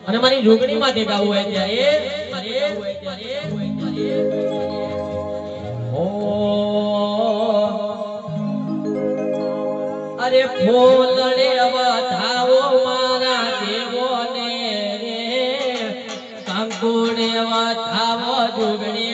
અને મારી જોગણી માં દેખાવું હોય ત્યારે અરે ફૂલડે વધાવો મારા દેવોને રે કંકુડે વધાવો જોગણી